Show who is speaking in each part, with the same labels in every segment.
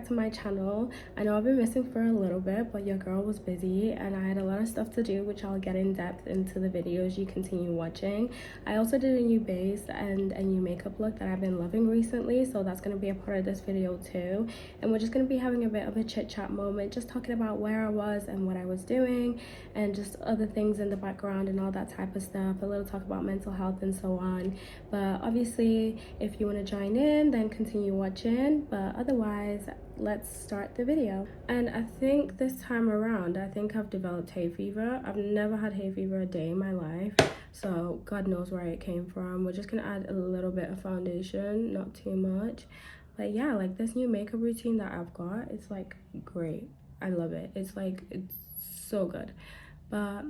Speaker 1: back to my channel. I know I've been missing for a little bit, but your girl was busy and I had a lot of stuff to do, which I'll get in depth into the videos you continue watching. I also did a new base and a new makeup look that I've been loving recently, so that's going to be a part of this video too. And we're just going to be having a bit of a chit chat moment, just talking about where I was and what I was doing and just other things in the background and all that type of stuff, a little talk about mental health and so on. But obviously if you want to join in, then continue watching, but otherwise let's start the video. And I think this time around, I think I've developed hay fever. I've never had hay fever a day in my life, so God knows where it came from. We're just gonna add a little bit of foundation, not too much. But yeah, like this new makeup routine that I've got, it's like great. I love it. It's like, it's so good. But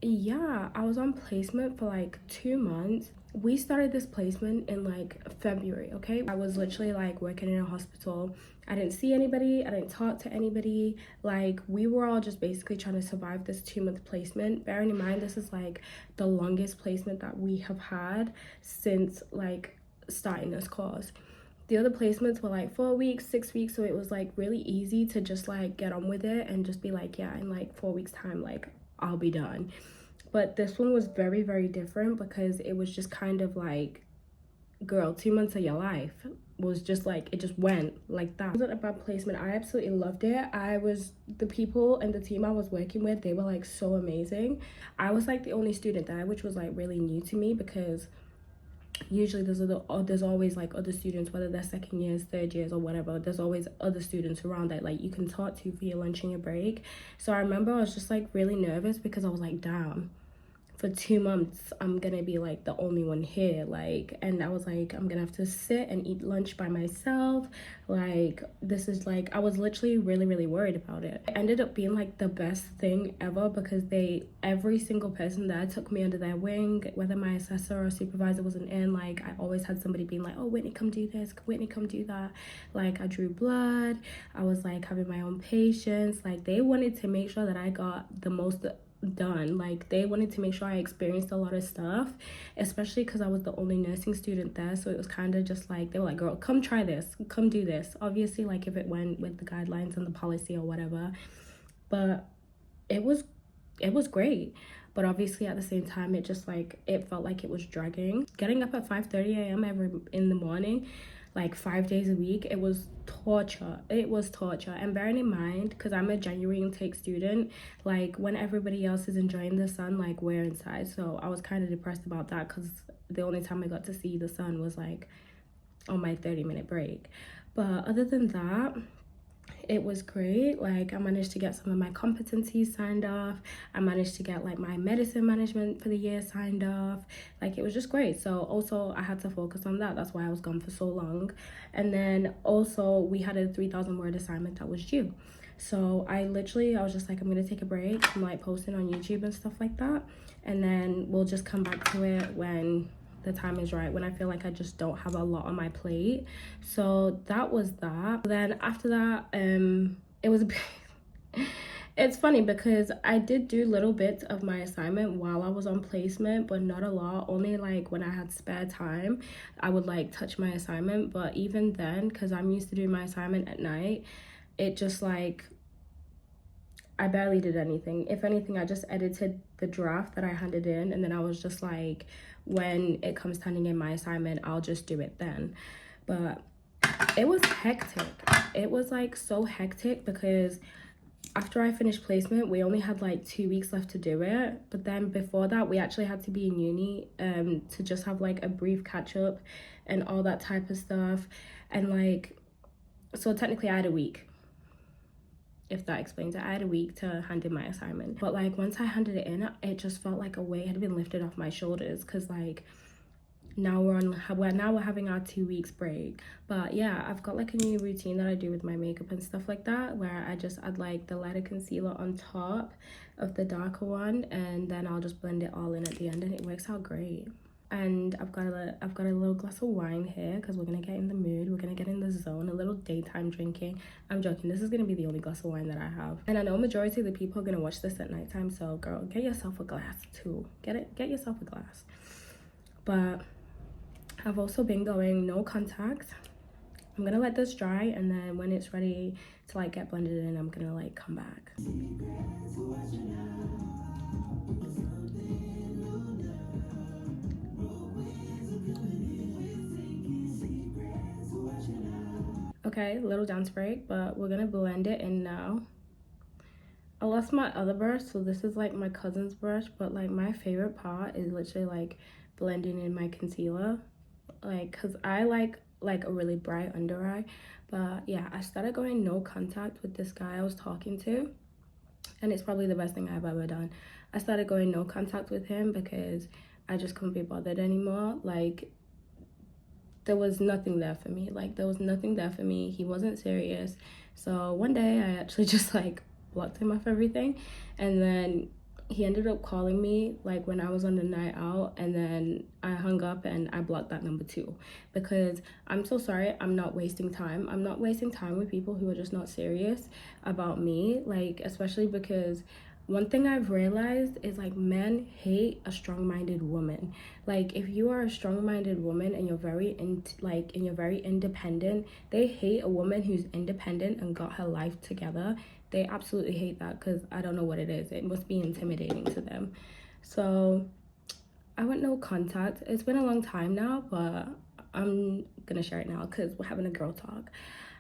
Speaker 1: yeah, I was on placement for like 2 months. We started this placement in like February, okay? I was literally like working in a hospital. I didn't see anybody, I didn't talk to anybody. Like we were all just basically trying to survive this 2-month placement. Bearing in mind, this is like the longest placement that we have had since like starting this course. The other placements were like 4 weeks, 6 weeks, so it was like really easy to just like get on with it and just be like, yeah, in like 4 weeks time, like I'll be done. But this one was very, very different because it was just kind of like, girl, 2 months of your life was just like, it just went like that. It wasn't a bad placement. I absolutely loved it. The people and the team I was working with, they were like so amazing. I was like the only student there, which was like really new to me because usually there's always like other students, whether they're second years, third years or whatever, there's always other students around that like you can talk to for your lunch and your break. So I remember I was just like really nervous because I was like, damn, for 2 months I'm gonna be like the only one here, like, and I was like, I'm gonna have to sit and eat lunch by myself. Like this is like, I was literally really, really worried about it. It ended up being like the best thing ever because every single person there took me under their wing, whether my assessor or supervisor wasn't in. Like I always had somebody being like, oh Whitney, come do this, Whitney, come do that. Like I drew blood, I was like having my own patients. Like they wanted to make sure that I got the most done. Like they wanted to make sure I experienced a lot of stuff, especially because I was the only nursing student there. So it was kind of just like, they were like, girl, come try this, come do this. Obviously like if it went with the guidelines and the policy or whatever, but it was great. But obviously at the same time, it just like, it felt like it was dragging. Getting up at 5:30 a.m. every in the morning, like 5 days a week, it was torture. It was torture. And bearing in mind, because I'm a January intake student, like when everybody else is enjoying the sun, like we're inside. So I was kind of depressed about that because the only time I got to see the sun was like on my 30-minute break. But other than that, it was great. Like I managed to get some of my competencies signed off. I managed to get like my medicine management for the year signed off. Like it was just great. So also I had to focus on that. That's why I was gone for so long. And then also we had a 3,000 word assignment that was due. So I was just like, I'm gonna take a break from like posting on YouTube and stuff like that, and then we'll just come back to it when the time is right, when I feel like I just don't have a lot on my plate. So that was that. Then after that, it was it's funny because I did do little bits of my assignment while I was on placement, but not a lot. Only like when I had spare time I would like touch my assignment. But even then, because I'm used to doing my assignment at night, it just like, I barely did anything. If anything, I just edited the draft that I handed in, and then I was just like, when it comes to handing in my assignment, I'll just do it then. But it was hectic. It was like so hectic because after I finished placement, we only had like 2 weeks left to do it. But then before that, we actually had to be in uni to just have like a brief catch up and all that type of stuff. And like, so technically I had a week, if that explains it. I had a week to hand in my assignment. But like once I handed it in, it just felt like a weight had been lifted off my shoulders because like now we're having our 2 weeks break. But yeah, I've got like a new routine that I do with my makeup and stuff like that, where I just add like the lighter concealer on top of the darker one, and then I'll just blend it all in at the end, and it works out great. And I've got a little glass of wine here because we're gonna get in the mood, we're gonna get in the zone, a little daytime drinking. I'm joking, this is gonna be the only glass of wine that I have. And I know majority of the people are gonna watch this at nighttime, so girl, get yourself a glass too. Get yourself a glass. But I've also been going no contact I'm gonna let this dry, and then when it's ready to like get blended in, I'm gonna like come back. Okay, little dance break, but we're gonna blend it in now. I lost my other brush, so this is like my cousin's brush, but like my favorite part is literally like blending in my concealer, like because I like a really bright under eye. But yeah, I started going no contact with this guy I was talking to, and it's probably the best thing I've ever done. I started going no contact with him because I just couldn't be bothered anymore. Like, there was nothing there for me. Like, there was nothing there for me. He wasn't serious. So one day I actually just like blocked him off everything, and then he ended up calling me like when I was on the night out, and then I hung up and I blocked that number too, because I'm so sorry, I'm not wasting time. I'm not wasting time with people who are just not serious about me, like, especially because one thing I've realized is like men hate a strong-minded woman. Like, if you are a strong-minded woman and you're very independent, they hate a woman who's independent and got her life together. They absolutely hate that, because I don't know what it is. It must be intimidating to them. So I went no contact. It's been a long time now, but I'm gonna share it now because we're having a girl talk.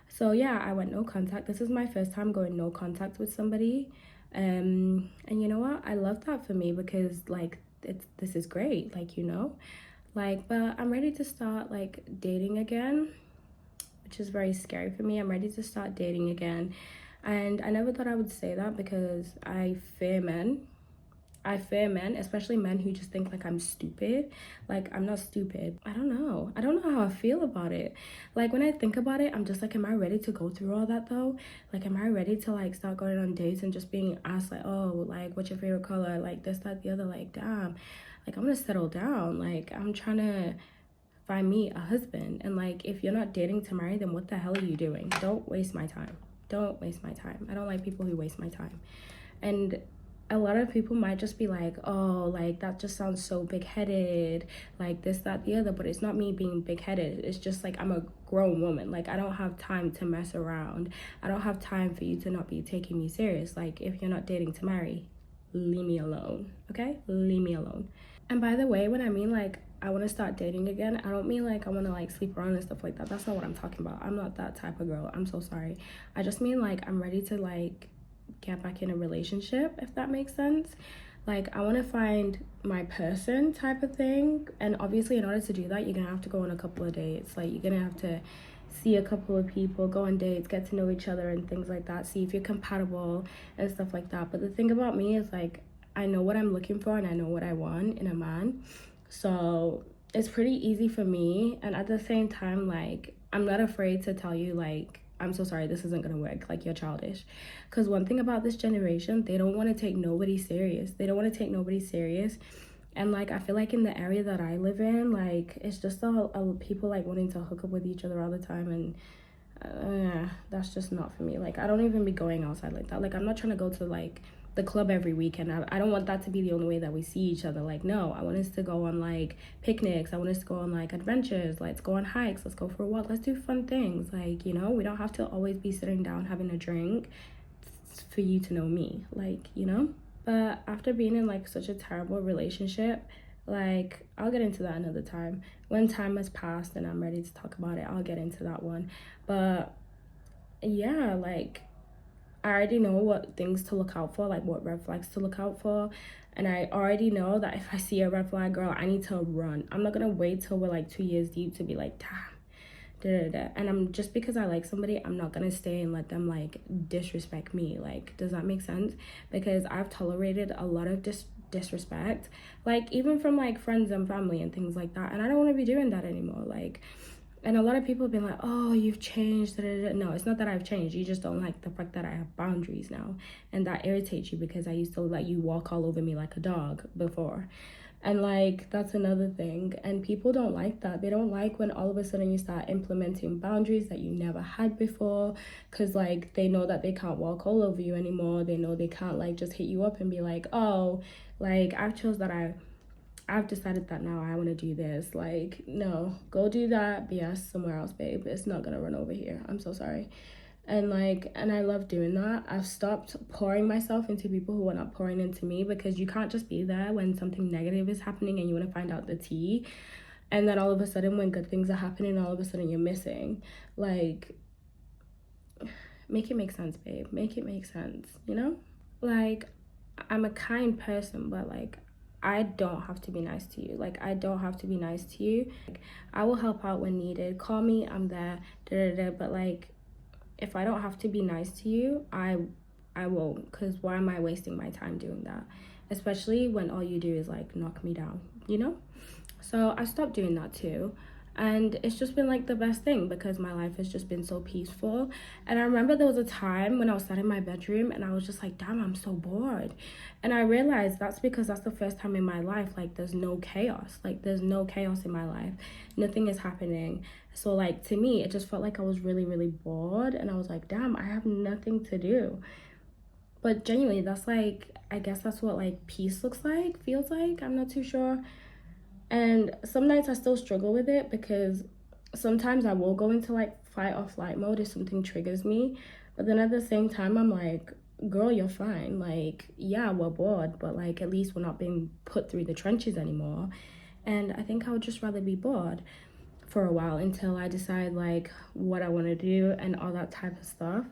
Speaker 1: So yeah, I went no contact. This is my first time going no contact with somebody. And you know what? I love that for me, because like this is great, like, you know, like, but I'm ready to start like dating again, which is very scary for me. I'm ready to start dating again. And I never thought I would say that, because I fear men. I fear men, especially men who just think like I'm stupid. Like, I'm not stupid. I don't know. I don't know how I feel about it. Like, when I think about it, I'm just like, am I ready to go through all that though? Like, am I ready to like start going on dates and just being asked like, oh, like, what's your favorite color? Like this, that, the other. Like, damn. Like, I'm gonna settle down. Like, I'm trying to find me a husband. And like, if you're not dating to marry, then what the hell are you doing? Don't waste my time. Don't waste my time. I don't like people who waste my time. And a lot of people might just be like, oh, like, that just sounds so big-headed, like this, that, the other. But it's not me being big-headed. It's just like, I'm a grown woman. Like, I don't have time to mess around. I don't have time for you to not be taking me serious. Like, if you're not dating to marry, leave me alone, okay? Leave me alone. And by the way, when I mean like I want to start dating again, I don't mean like I want to like sleep around and stuff like that. That's not what I'm talking about. I'm not that type of girl. I'm so sorry. I just mean like I'm ready to like get back in a relationship, if that makes sense. Like, I want to find my person type of thing. And obviously, in order to do that, you're gonna have to go on a couple of dates. Like, you're gonna have to see a couple of people, go on dates, get to know each other and things like that, see if you're compatible and stuff like that. But the thing about me is like, I know what I'm looking for and I know what I want in a man. So it's pretty easy for me. And at the same time, like, I'm not afraid to tell you, like, I'm so sorry, this isn't gonna work. Like, you're childish. Because one thing about this generation, they don't want to take nobody serious. They don't want to take nobody serious. And like, I feel like in the area that I live in, like, it's just a people like wanting to hook up with each other all the time. And that's just not for me. Like, I don't even be going outside like that. Like, I'm not trying to go to like the club every weekend. I don't want that to be the only way that we see each other. Like, no, I want us to go on like picnics. I want us to go on like adventures. Let's go on hikes. Let's go for a walk. Let's do fun things. Like, you know, we don't have to always be sitting down having a drink for you to know me, like, you know. But after being in like such a terrible relationship, like, I'll get into that another time. When time has passed and I'm ready to talk about it, I'll get into that one. But yeah, like, I already know what things to look out for, like what red flags to look out for. And I already know that if I see a red flag, girl, I need to run. I'm not gonna wait till we're like 2 years deep to be like, damn, and I'm just because I like somebody, I'm not gonna stay and let them like disrespect me. Like, does that make sense? Because I've tolerated a lot of disrespect, like even from like friends and family and things like that, and I don't want to be doing that anymore. Like, and a lot of people have been like, oh, you've changed. No, it's not that I've changed. You just don't like the fact that I have boundaries now, and that irritates you because I used to let you walk all over me like a dog before. And like, that's another thing. And people don't like that. They don't like when all of a sudden you start implementing boundaries that you never had before, because like they know that they can't walk all over you anymore. They know they can't like just hit you up and be like, oh, like I've chose that I've decided that now I want to do this. Like, no, go do that BS somewhere else, babe. It's not gonna run over here. I'm so sorry. And like, and I love doing that. I've stopped pouring myself into people who are not pouring into me, because you can't just be there when something negative is happening and you want to find out the tea, and then all of a sudden when good things are happening, all of a sudden you're missing. Like, make it make sense, babe. Make it make sense, you know? Like, I'm a kind person, but like, I don't have to be nice to you. Like, I don't have to be nice to you. Like, I will help out when needed. Call me, I'm there. But like, if I don't have to be nice to you, I won't. Because why am I wasting my time doing that? Especially when all you do is like knock me down, you know? So I stopped doing that too. And it's just been like the best thing, because my life has just been so peaceful. And I remember there was a time when I was sat in my bedroom and I was just like, damn, I'm so bored. And I realized that's because that's the first time in my life, like, there's no chaos. Like, there's no chaos in my life. Nothing is happening. So like, to me, it just felt like I was really, really bored. And I was like, damn, I have nothing to do. But genuinely, that's like, I guess that's what like peace looks like, feels like. I'm not too sure. And some nights I still struggle with it, because sometimes I will go into like fight or flight mode if something triggers me. But then at the same time, I'm like, girl, you're fine. Like, yeah, we're bored, but like, at least we're not being put through the trenches anymore. And I think I would just rather be bored for a while until I decide like what I want to do and all that type of stuff.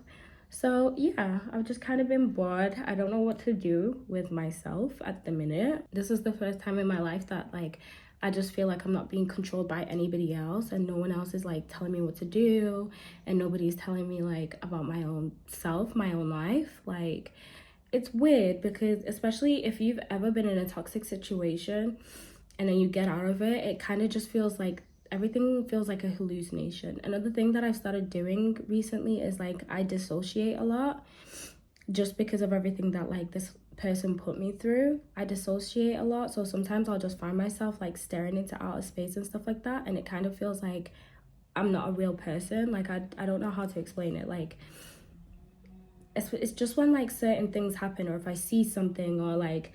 Speaker 1: So yeah, I've just kind of been bored. I don't know what to do with myself at the minute. This is the first time in my life that like I just feel like I'm not being controlled by anybody else, and no one else is like telling me what to do, and nobody's telling me like about my own self, my own life. Like, it's weird, because especially if you've ever been in a toxic situation and then you get out of it, it kind of just feels like everything feels like a hallucination. Another thing that I've started doing recently is like I dissociate a lot, just because of everything that like this person put me through. I dissociate a lot, so sometimes I'll just find myself like staring into outer space and stuff like that, and it kind of feels like I'm not a real person. Like, I don't know how to explain it. Like, it's just when like certain things happen, or if I see something, or like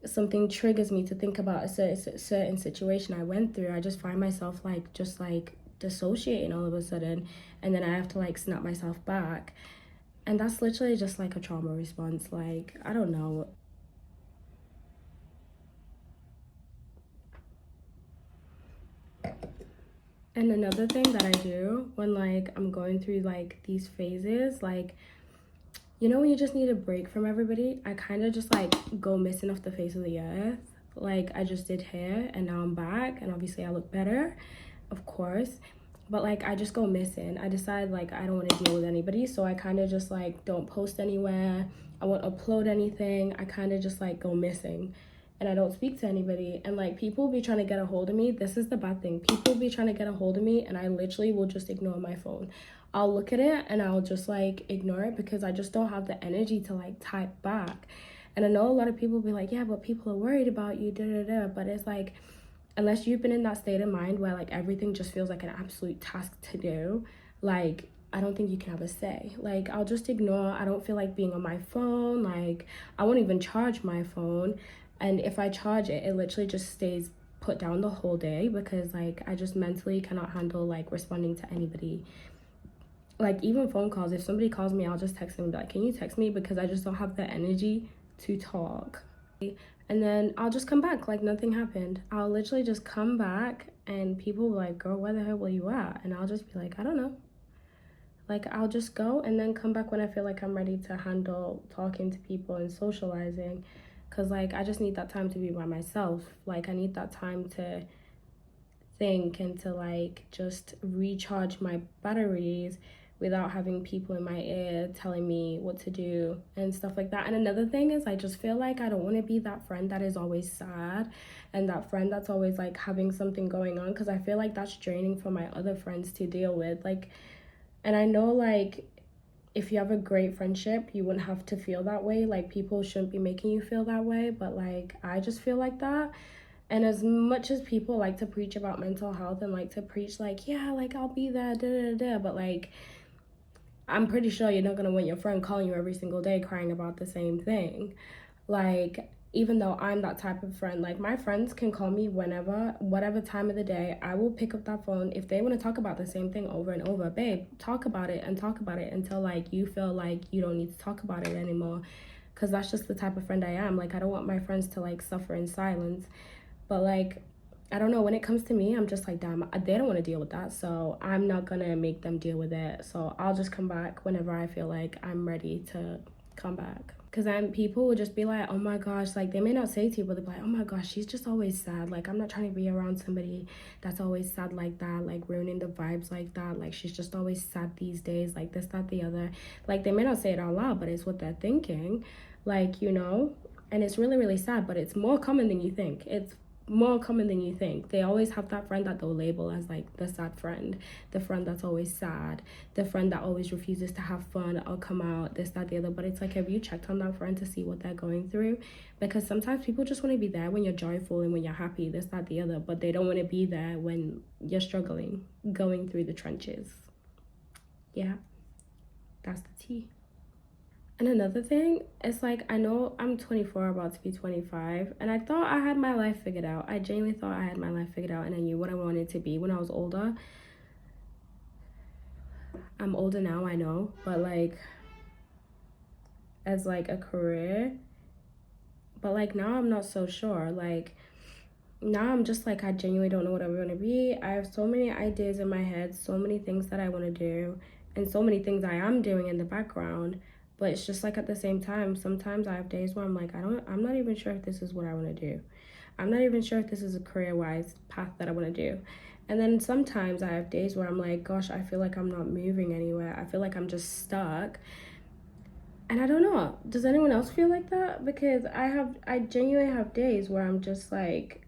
Speaker 1: something triggers me to think about a certain situation I went through, I just find myself like just like dissociating all of a sudden, and then I have to like snap myself back. And that's literally just like a trauma response. Like, I don't know. And another thing that I do when like I'm going through like these phases, like, you know, when you just need a break from everybody, I kind of just like go missing off the face of the earth. Like, I just did hair and now I'm back, and obviously I look better, of course. But like, I just go missing. I decide like I don't want to deal with anybody, so I kind of just like don't post anywhere. I won't upload anything. I kind of just like go missing, and I don't speak to anybody. And like, people be trying to get a hold of me. This is the bad thing. People be trying to get a hold of me, and I literally will just ignore my phone. I'll look at it and I'll just like ignore it, because I just don't have the energy to like type back. And I know a lot of people be like, yeah, but people are worried about you, but it's like, unless you've been in that state of mind where like everything just feels like an absolute task to do, like, I don't think you can have a say. Like, I'll just ignore. I don't feel like being on my phone. Like, I won't even charge my phone, and if I charge it, it literally just stays put down the whole day, because like I just mentally cannot handle like responding to anybody. Like, even phone calls, if somebody calls me, I'll just text them and be like, can you text me, because I just don't have the energy to talk. And then I'll just come back like nothing happened. I'll literally just come back, and people will like, girl, where the hell were you at? And I'll just be like, I don't know. Like, I'll just go and then come back when I feel like I'm ready to handle talking to people and socializing, because like I just need that time to be by myself. Like, I need that time to think and to like just recharge my batteries without having people in my ear telling me what to do and stuff like that. And another thing is, I just feel like I don't want to be that friend that is always sad, and that friend that's always like having something going on, because I feel like that's draining for my other friends to deal with. Like, and I know like if you have a great friendship, you wouldn't have to feel that way. Like, people shouldn't be making you feel that way, but like I just feel like that. And as much as people like to preach about mental health and like to preach like, yeah, like I'll be there, but like, I'm pretty sure you're not gonna want your friend calling you every single day crying about the same thing. Like, even though I'm that type of friend. Like, my friends can call me whenever, whatever time of the day. I will pick up that phone. If they want to talk about the same thing over and over, babe, talk about it and talk about it until like you feel like you don't need to talk about it anymore. Because that's just the type of friend I am. Like, I don't want my friends to like suffer in silence. But like, I don't know, when it comes to me, I'm just like, damn, they don't want to deal with that, so I'm not gonna make them deal with it. So I'll just come back whenever I feel like I'm ready to come back. Because then people would just be like, oh my gosh, like, they may not say to you, but they're like, oh my gosh, she's just always sad. Like, I'm not trying to be around somebody that's always sad like that, like ruining the vibes like that. Like, she's just always sad these days, like this, that, the other. Like, they may not say it out loud, but it's what they're thinking, like, you know. And it's really, really sad, but it's more common than you think. It's more common than you think. They always have that friend that they'll label as like the sad friend, the friend that's always sad, the friend that always refuses to have fun or come out, this, that, the other. But it's like, have you checked on that friend to see what they're going through? Because sometimes people just want to be there when you're joyful and when you're happy, this, that, the other, but they don't want to be there when you're struggling, going through the trenches. Yeah, that's the tea. And another thing, it's like, I know I'm 24, about to be 25, and I thought I had my life figured out. I genuinely thought I had my life figured out, and I knew what I wanted to be when I was older. I'm older now, I know, but like, as like a career, but like now I'm not so sure. Like, now I'm just like, I genuinely don't know what I want to be. I have so many ideas in my head, so many things that I want to do, and so many things I am doing in the background. But it's just like, at the same time, sometimes I have days where I'm like, I'm not even sure if this is what I want to do. I'm not even sure if this is a career-wise path that I want to do. And then sometimes I have days where I'm like, gosh, I feel like I'm not moving anywhere. I feel like I'm just stuck. And I don't know, does anyone else feel like that? Because I genuinely have days where I'm just like,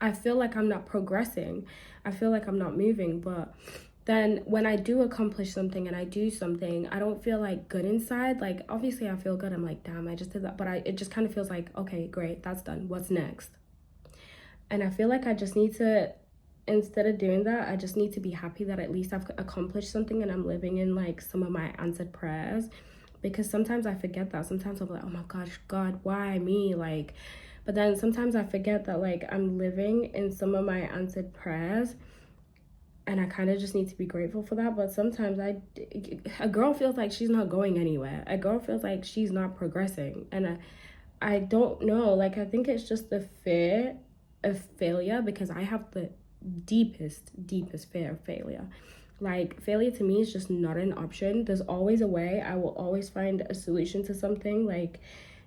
Speaker 1: I feel like I'm not progressing. I feel like I'm not moving, but then when I do accomplish something and I do something, I don't feel like good inside. Like, obviously I feel good. I'm like, damn, I just did that. But it just kind of feels like, okay, great, that's done. What's next? And I feel like I just need to, instead of doing that, I just need to be happy that at least I've accomplished something and I'm living in like some of my answered prayers. Because sometimes I forget that. Sometimes I'm like, oh my gosh, God, why me? Like, but then sometimes I forget that like I'm living in some of my answered prayers, and I kind of just need to be grateful for that. But sometimes a girl feels like she's not going anywhere. A girl feels like she's not progressing, and I don't know. Like, I think it's just the fear of failure, because I have the deepest fear of failure. Like, failure to me is just not an option. There's always a way. I will always find a solution to something. Like,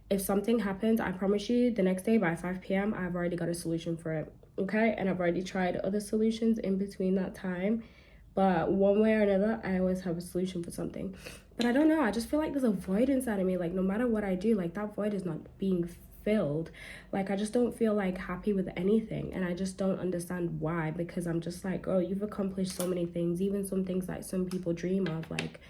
Speaker 1: if something happens, I promise you, the next day by 5 p.m., I've already got a solution for it. Okay? And I've already tried other solutions in between that time. But one way or another, I always have a solution for something. But I don't know. I just feel like there's a void inside of me. Like, no matter what I do, like, that void is not being filled. Like, I just don't feel like happy with anything, and I just don't understand why. Because I'm just like, oh, you've accomplished so many things, even some things that some people dream of. Like,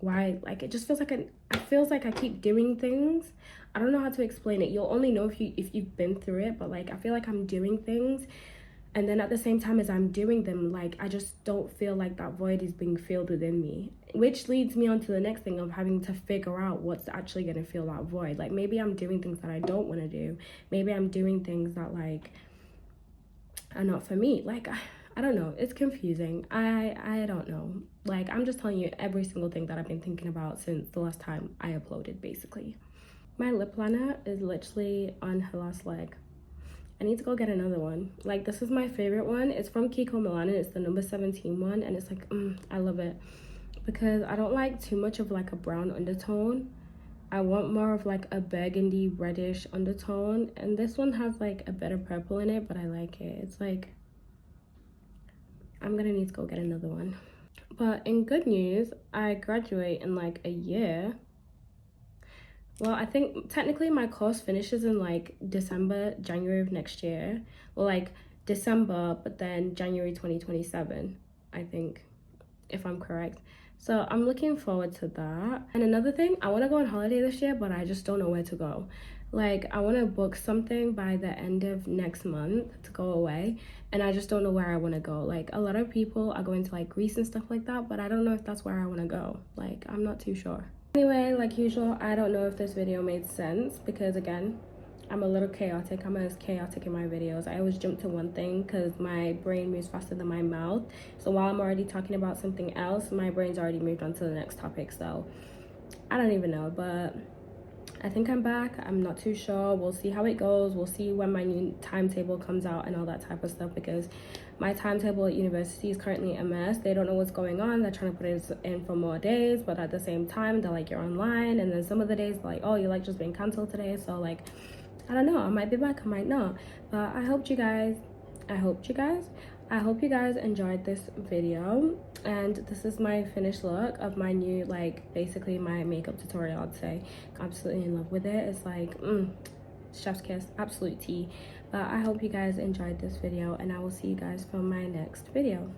Speaker 1: why? Like, it just feels like it feels like I keep doing things. I don't know how to explain it. You'll only know if you've been through it. But like, I feel like I'm doing things, and then at the same time as I'm doing them, like, I just don't feel like that void is being filled within me, which leads me on to the next thing of having to figure out what's actually going to fill that void. Like, maybe I'm doing things that I don't want to do. Maybe I'm doing things that like are not for me. Like, I don't know. It's confusing. I don't know. Like, I'm just telling you every single thing that I've been thinking about since the last time I uploaded, basically. My lip liner is literally on her last leg. I need to go get another one. Like, this is my favorite one. It's from Kiko Milano. It's the number 17 one, and it's like, I love it, because I don't like too much of like a brown undertone. I want more of like a burgundy reddish undertone, and this one has like a bit of purple in it, but I like it. It's like, I'm gonna need to go get another one. But in good news, I graduate in like a year. Well, I think technically my course finishes in like December, January of next year. Well, like December, but then January 2027, I think, if I'm correct. So I'm looking forward to that. And another thing, I want to go on holiday this year, but I just don't know where to go. Like, I want to book something by the end of next month to go away, and I just don't know where I want to go. Like, a lot of people are going to like Greece and stuff like that, but I don't know if that's where I want to go. Like, I'm not too sure. Anyway, like usual, I don't know if this video made sense, because again, I'm a little chaotic. I'm as chaotic in my videos. I always jump to one thing because my brain moves faster than my mouth. So while I'm already talking about something else, my brain's already moved on to the next topic. So I don't even know, but I think I'm back. I'm not too sure. We'll see how it goes. We'll see when my new timetable comes out and all that type of stuff, because my timetable at university is currently a mess. They don't know what's going on. They're trying to put it in for more days, but at the same time, they're like, you're online. And then some of the days, like, oh, you're like just being canceled today. So like, I don't know. I might be back. I might not. But I hope you guys enjoyed this video, and this is my finished look of my new, like, basically my makeup tutorial. I'd say absolutely in love with it. It's like chef's kiss, absolute tea. But I hope you guys enjoyed this video, and I will see you guys for my next video.